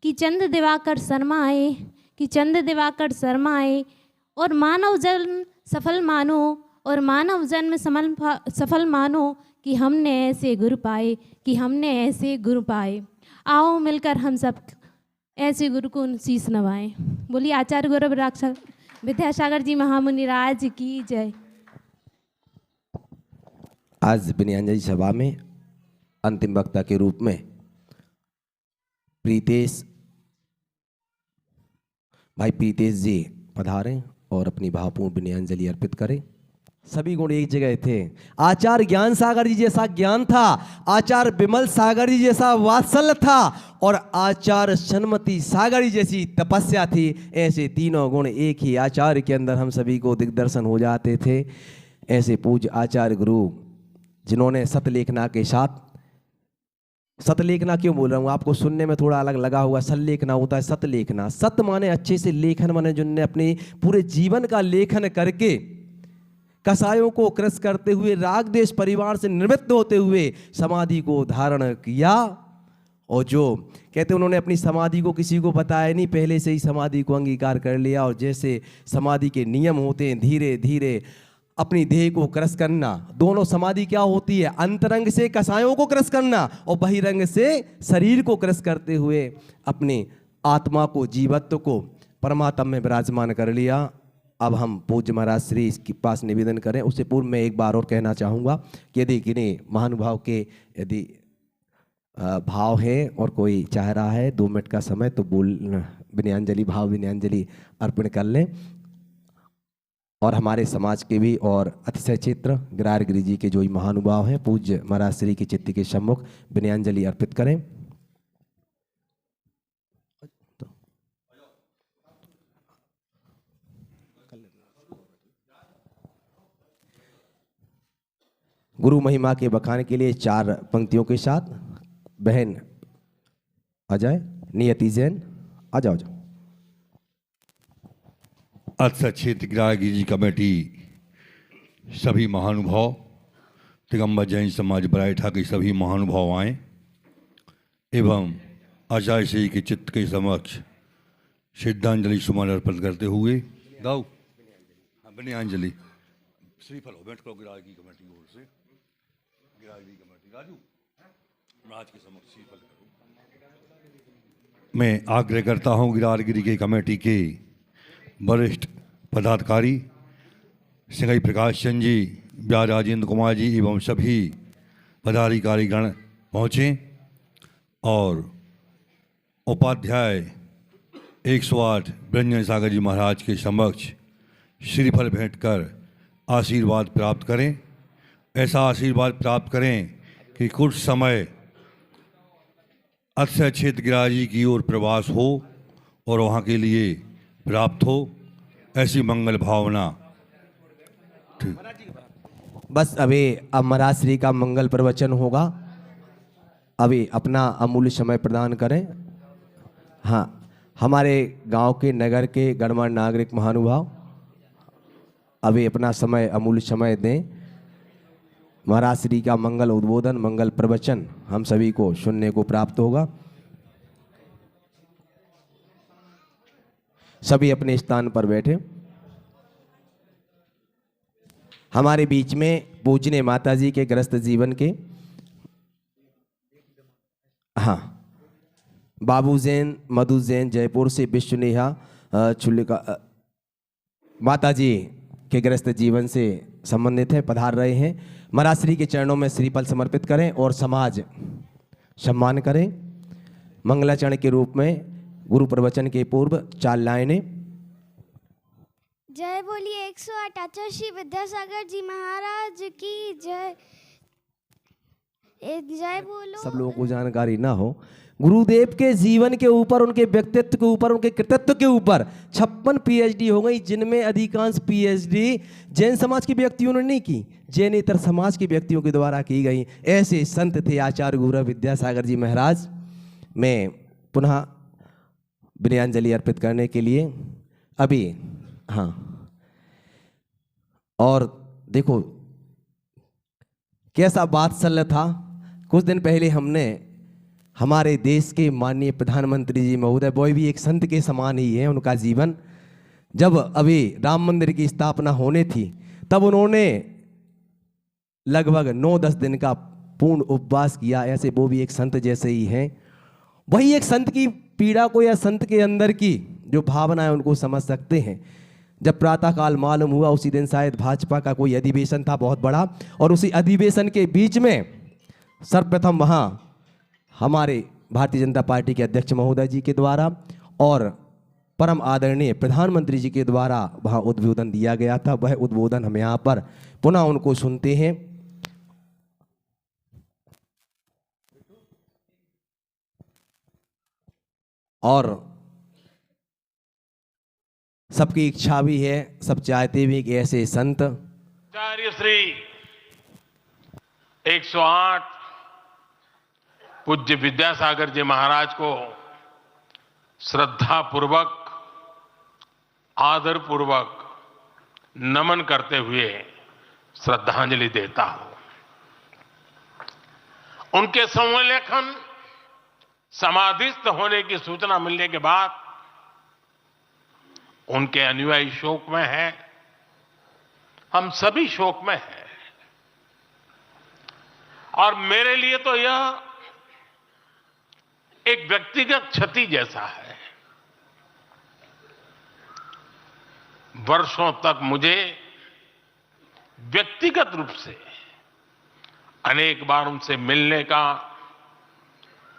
कि चंद्र दिवाकर शर्मा आए, कि चंद्र दिवाकर शर्मा आए। और मानव जन्म सफल मानो, और मानव जन्म सफल मानो कि हमने ऐसे गुरु पाए, कि हमने ऐसे गुरु पाए। आओ मिलकर हम सब ऐसे गुरु को शीश नवाएं। बोलिए आचार्य गुरु विद्यासागर जी महामुनि राज की जय। आज विनयांजलि सभा में अंतिम वक्ता के रूप में भाई प्रीतेश जी पधारें और अपनी भावपूर्ण विनयांजलि अर्पित करें। सभी गुण एक जगह थे। आचार्य ज्ञान सागर जी जैसा ज्ञान था, आचार्य विमल सागर जी जैसा वात्सल्य था, और आचार्य सन्मति सागर जी जैसी तपस्या थी। ऐसे तीनों गुण एक ही आचार्य के अंदर हम सभी को दिग्दर्शन हो जाते थे। ऐसे पूज्य आचार्य गुरु जिन्होंने सतलेखना के साथ, सतलेखना क्यों बोल रहा हूँ आपको सुनने में थोड़ा अलग लगा होगा, सल्लेखना होता है सतलेखना। सत माने अच्छे से, लेखन माने जिनने अपने पूरे जीवन का लेखन करके कसायों को क्रस करते हुए, राग देश परिवार से निवृत्त होते हुए समाधि को धारण किया। और जो कहते उन्होंने अपनी समाधि को किसी को बताया नहीं, पहले से ही समाधि को अंगीकार कर लिया। और जैसे समाधि के नियम होते हैं, धीरे धीरे अपनी देह को क्रस करना। दोनों समाधि क्या होती है? अंतरंग से कसायों को क्रस करना और बहिरंग से शरीर को क्रस करते हुए अपने आत्मा को, जीवत्व को परमात्मा में विराजमान कर लिया। अब हम पूज्य महाराज श्री के पास निवेदन करें। उससे पूर्व मैं एक बार और कहना चाहूँगा कि यदि किन्हीं महानुभाव के यदि भाव है और कोई चाह रहा है 2 मिनट का समय, तो विनयांजलि भाव विनयांजलि अर्पण कर लें। और हमारे समाज के भी और अतिशय क्षेत्र गिरार गिरी जी के जो महानुभाव हैं, पूज्य महाराज श्री की चित्त के सम्मुख विनयांजलि अर्पित करें। गुरु महिमा के बखान के लिए 4 पंक्तियों के साथ बहन अजय नियति जैन आ जाओ। अतिशय क्षेत्र गिरार गिरी जी कमेटी, सभी महानुभाव, दिगंबर जैन समाज बराइठा के सभी महानुभाव आए एवं आचार्य श्री के चित्त के समक्ष श्रद्धांजलि सुमन अर्पित करते हुए गाओ विनयांजलि। श्रीफल हो भेंट करो गिरार की कमेटी की ओर से। गिरार की कमेटी राजू महाराज के समक्ष श्रीफल करो। मैं आग्रह करता हूँ गिरार गिरी के कमेटी के वरिष्ठ पदाधिकारी सिंगाई प्रकाश चंद जी, ब्याह राजेंद्र कुमार जी एवं सभी पदाधिकारीगण पहुँचें और उपाध्याय 108 व्यंजन सागर जी महाराज के समक्ष श्रीफल भेंट कर आशीर्वाद प्राप्त करें। ऐसा आशीर्वाद प्राप्त करें कि कुछ समय अतिशय क्षेत्र गिरार जी की ओर प्रवास हो और वहाँ के लिए प्राप्त हो, ऐसी मंगल भावना। बस अभी अब महाराज श्री का मंगल प्रवचन होगा। अभी अपना अमूल्य समय प्रदान करें। हाँ, हमारे गांव के, नगर के गणमान्य नागरिक महानुभाव अभी अपना समय, अमूल्य समय दें। महाराज श्री का मंगल उद्बोधन, मंगल प्रवचन हम सभी को सुनने को प्राप्त होगा। सभी अपने स्थान पर बैठे। हमारे बीच में पूजनीय माता जी के ग्रस्त जीवन के बाबू जैन, मधु जैन जयपुर से, विश्वनेहा छुल्लिका माता जी के ग्रस्त जीवन से संबंधित है, पधार रहे हैं। महाराज श्री के चरणों में श्रीफल समर्पित करें और समाज सम्मान करें। मंगलाचरण के रूप में गुरु प्रवचन के पूर्व 4 लाइनें। जय बोलिए 108 आचार्य श्री विद्यासागर जी महाराज की जय। जय बोलो। सब लोगों को जानकारी ना हो, गुरुदेव के जीवन के ऊपर, उनके व्यक्तित्व के ऊपर, उनके कृतित्व के ऊपर 56 पीएचडी हो गई, जिनमें अधिकांश पीएचडी जैन समाज के व्यक्तियों ने नहीं की, जैनेतर समाज के व्यक्तियों के द्वारा की गई। ऐसे संत थे आचार्य गुरु विद्यासागर जी महाराज। मैं पुनः विनयाञ्जलि अर्पित करने के लिए अभी, हाँ, और देखो कैसा वात्सल्य था। कुछ दिन पहले हमने हमारे देश के माननीय प्रधानमंत्री जी महोदय, वो भी एक संत के समान ही है उनका जीवन, जब अभी राम मंदिर की स्थापना होने थी तब उन्होंने लगभग 9-10 दिन का पूर्ण उपवास किया। ऐसे वो भी एक संत जैसे ही हैं। वही एक संत की पीड़ा को या संत के अंदर की जो भावना है उनको समझ सकते हैं। जब प्रातःकाल मालूम हुआ, उसी दिन शायद भाजपा का कोई अधिवेशन था बहुत बड़ा, और उसी अधिवेशन के बीच में सर्वप्रथम वहाँ हमारे भारतीय जनता पार्टी के अध्यक्ष महोदय जी के द्वारा और परम आदरणीय प्रधानमंत्री जी के द्वारा वहाँ उद्बोधन दिया गया था। वह उद्बोधन हम यहाँ पर पुनः उनको सुनते हैं। और सबकी इच्छा भी है, सब चाहते भी कि ऐसे संत आचार्य श्री 108 पूज्य विद्यासागर जी महाराज को श्रद्धा पूर्वक, आदर पूर्वक नमन करते हुए श्रद्धांजलि देता हूं। उनके संलेखन समाधिस्थ होने की सूचना मिलने के बाद उनके अनुयायी शोक में हैं, हम सभी शोक में हैं, और मेरे लिए तो यह एक व्यक्तिगत क्षति जैसा है। वर्षों तक मुझे व्यक्तिगत रूप से अनेक बार उनसे मिलने का,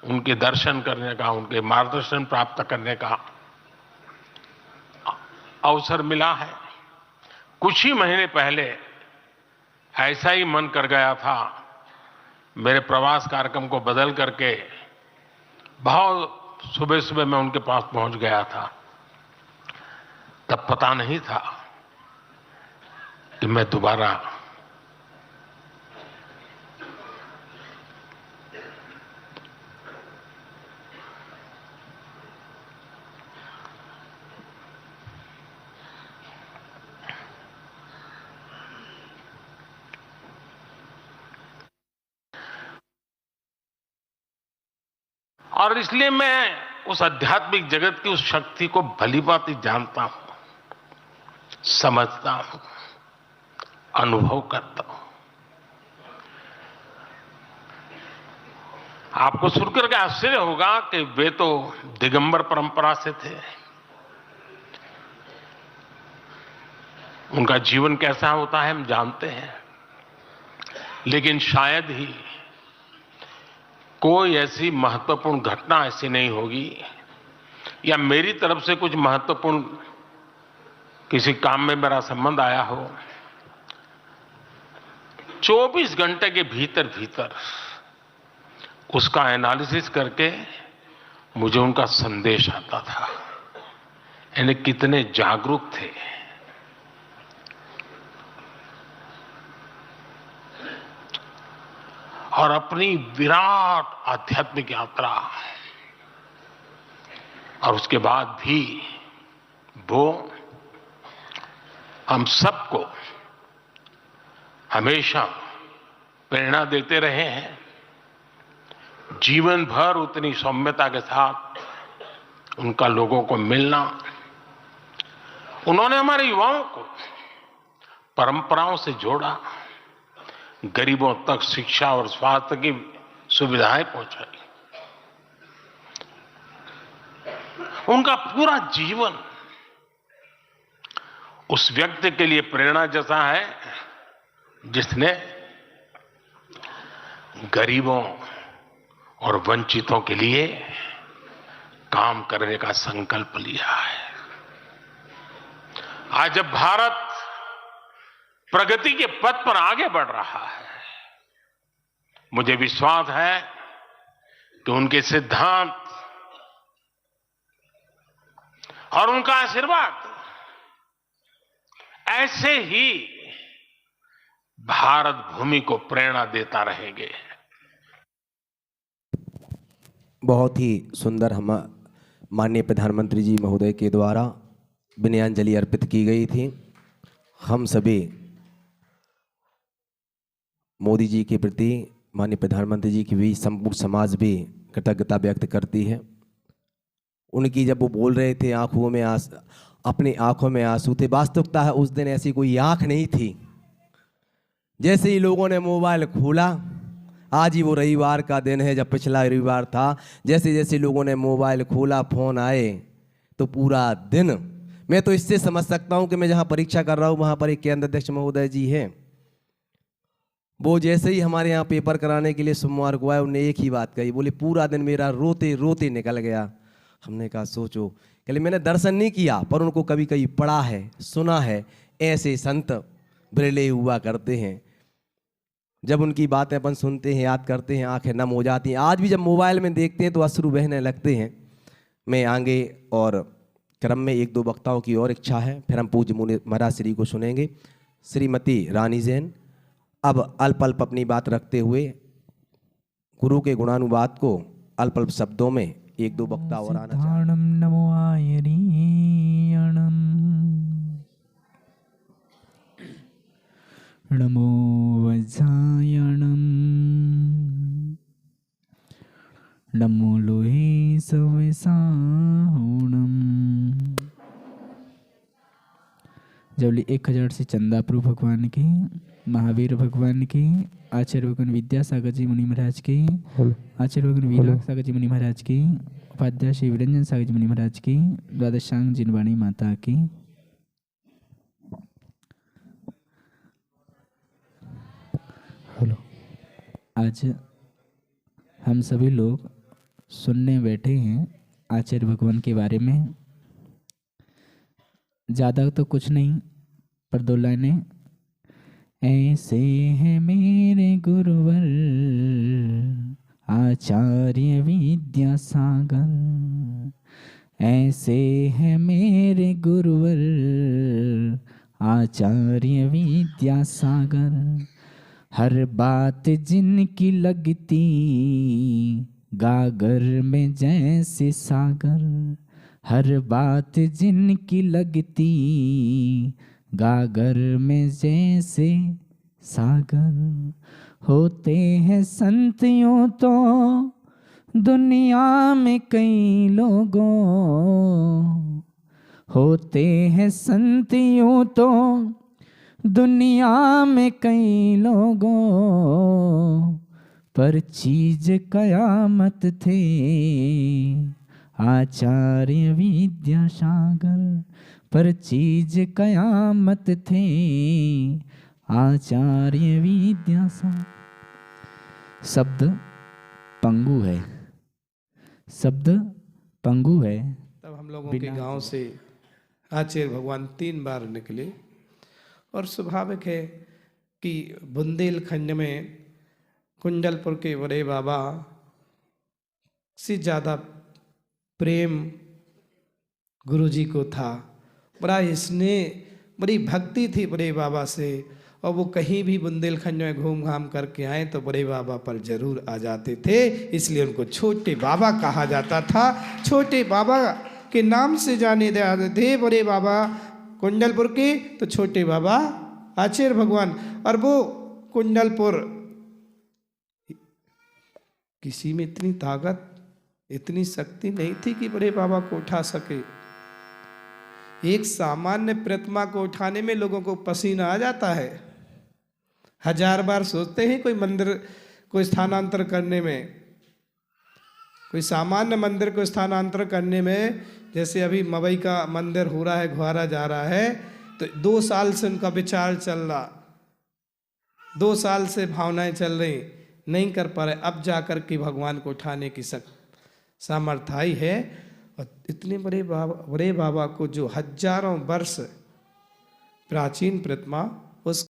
उनके दर्शन करने का, उनके मार्गदर्शन प्राप्त करने का अवसर मिला है। कुछ ही महीने पहले ऐसा ही मन कर गया था, मेरे प्रवास कार्यक्रम को बदल करके बहुत सुबह सुबह मैं उनके पास पहुंच गया था। तब पता नहीं था कि मैं दोबारा और इसलिए मैं उस आध्यात्मिक जगत की उस शक्ति को भलीभांति जानता हूं, समझता हूं, अनुभव करता हूं। आपको सुनकर के आश्चर्य होगा कि वे तो दिगंबर परंपरा से थे। उनका जीवन कैसा होता है हम जानते हैं, लेकिन शायद ही कोई ऐसी महत्वपूर्ण घटना ऐसी नहीं होगी या मेरी तरफ से कुछ महत्वपूर्ण किसी काम में मेरा संबंध आया हो, 24 घंटे के भीतर भीतर उसका एनालिसिस करके मुझे उनका संदेश आता था। यानी कितने जागरूक थे, और अपनी विराट आध्यात्मिक यात्रा और उसके बाद भी वो हम सबको हमेशा प्रेरणा देते रहे हैं। जीवन भर उतनी सौम्यता के साथ उनका लोगों को मिलना, उन्होंने हमारे युवाओं को परंपराओं से जोड़ा, गरीबों तक शिक्षा और स्वास्थ्य की सुविधाएं पहुंचाई। उनका पूरा जीवन उस व्यक्ति के लिए प्रेरणा जैसा है जिसने गरीबों और वंचितों के लिए काम करने का संकल्प लिया है। आज जब भारत प्रगति के पथ पर आगे बढ़ रहा है, मुझे विश्वास है कि उनके सिद्धांत और उनका आशीर्वाद ऐसे ही भारत भूमि को प्रेरणा देता रहेंगे। बहुत ही सुंदर हम माननीय प्रधानमंत्री जी महोदय के द्वारा विनयांजलि अर्पित की गई थी। हम सभी मोदी जी के प्रति, माननीय प्रधानमंत्री जी की भी संपूर्ण समाज भी कृतज्ञता व्यक्त करती है। उनकी जब वो बोल रहे थे आंखों में अपनी आंखों में आंसू थे, वास्तविकता है उस दिन ऐसी कोई आंख नहीं थी। जैसे ही लोगों ने मोबाइल खोला, आज ही वो रविवार का दिन है जब पिछला रविवार था, जैसे जैसे लोगों ने मोबाइल खोला, फ़ोन आए, तो पूरा दिन, मैं तो इससे समझ सकता हूँ कि मैं जहाँ परीक्षा कर रहा हूँ वहाँ पर एक केंद्र अध्यक्ष महोदय जी हैं, वो जैसे ही हमारे यहाँ पेपर कराने के लिए सोमवार को आए, उन्होंने एक ही बात कही, बोले पूरा दिन मेरा रोते रोते निकल गया। हमने कहा सोचो, कहले मैंने दर्शन नहीं किया पर उनको कभी कभी पढ़ा है, सुना है, ऐसे संत बिरले हुआ करते हैं। जब उनकी बातें अपन सुनते हैं, याद करते हैं, आंखें नम हो जाती हैं। आज भी जब मोबाइल में देखते हैं तो अश्रु बहने लगते हैं। मैं आगे और क्रम में एक दो वक्ताओं की और इच्छा है, फिर हम पूज्य मुनि महाराज श्री को सुनेंगे। श्रीमती रानी जैन अब अल्प अल्प अपनी बात रखते हुए गुरु के गुणानुवाद को अल्प अल्प शब्दों में एक दो वक्ता और आना चाहिए। नमो आयरीयणम नमो वज्रायणम नमो लोहे सवसाहुणम। जबली 1000 से चंदा प्रभु भगवान की, महावीर भगवान की, आचार्य भगवान विद्यासागर जी मुनि महाराज की, आचार्य भगवान वीराग सागर जी मुनि महाराज की, उपाध्याय श्री विरंजन सागर जी मुनि महाराज की, द्वादशांग जिनवाणी माता की। आज हम सभी लोग सुनने बैठे हैं आचार्य भगवान के बारे में। ज़्यादा तो कुछ नहीं, पर 2 लाइनें। ऐसे है मेरे गुरुवर आचार्य विद्यासागर, ऐसे है मेरे गुरुवर आचार्य विद्यासागर। हर बात जिनकी लगती गागर में जैसे सागर, हर बात जिनकी लगती गागर में जैसे सागर। होते हैं संत यूं तो दुनिया में कई लोगों, होते हैं संत यूं तो दुनिया में कई लोगों, पर चीज कयामत थे आचार्य विद्यासागर, पर चीज कयामत थे आचार्य विद्यासागर। शब्द पंगु है, शब्द पंगु है। तब हम लोगों के गांव से आचार्य भगवान 3 बार निकले, और स्वाभाविक है कि बुंदेलखंड में कुंडलपुर के बड़े बाबा से ज़्यादा प्रेम गुरुजी को था, बड़ा स्नेह, बड़ी भक्ति थी बड़े बाबा से। और वो कहीं भी बुंदेलखंड में घूम घाम करके आए तो बड़े बाबा पर जरूर आ जाते थे, इसलिए उनको छोटे बाबा कहा जाता था। छोटे बाबा के नाम से जाने जाते थे बड़े बाबा कुंडलपुर के, तो छोटे बाबा आचार्य भगवान। और वो कुंडलपुर, किसी में इतनी ताकत, इतनी शक्ति नहीं थी कि बड़े बाबा को उठा सके। एक सामान्य प्रतिमा को उठाने में लोगों को पसीना आ जाता है। 1000 बार सोचते हैं कोई मंदिर को स्थानांतर करने में, कोई सामान्य मंदिर को स्थानांतर करने में। जैसे अभी मवई का मंदिर हो रहा है, घुआरा जा रहा है, तो 2 साल से उनका विचार चल रहा, 2 साल से भावनाएं चल रही, नहीं कर पा रहे। अब जाकर के भगवान को उठाने की सामर्थ्य आई है। और इतने बड़े बाबा को जो हजारों वर्ष प्राचीन प्रतिमा, उस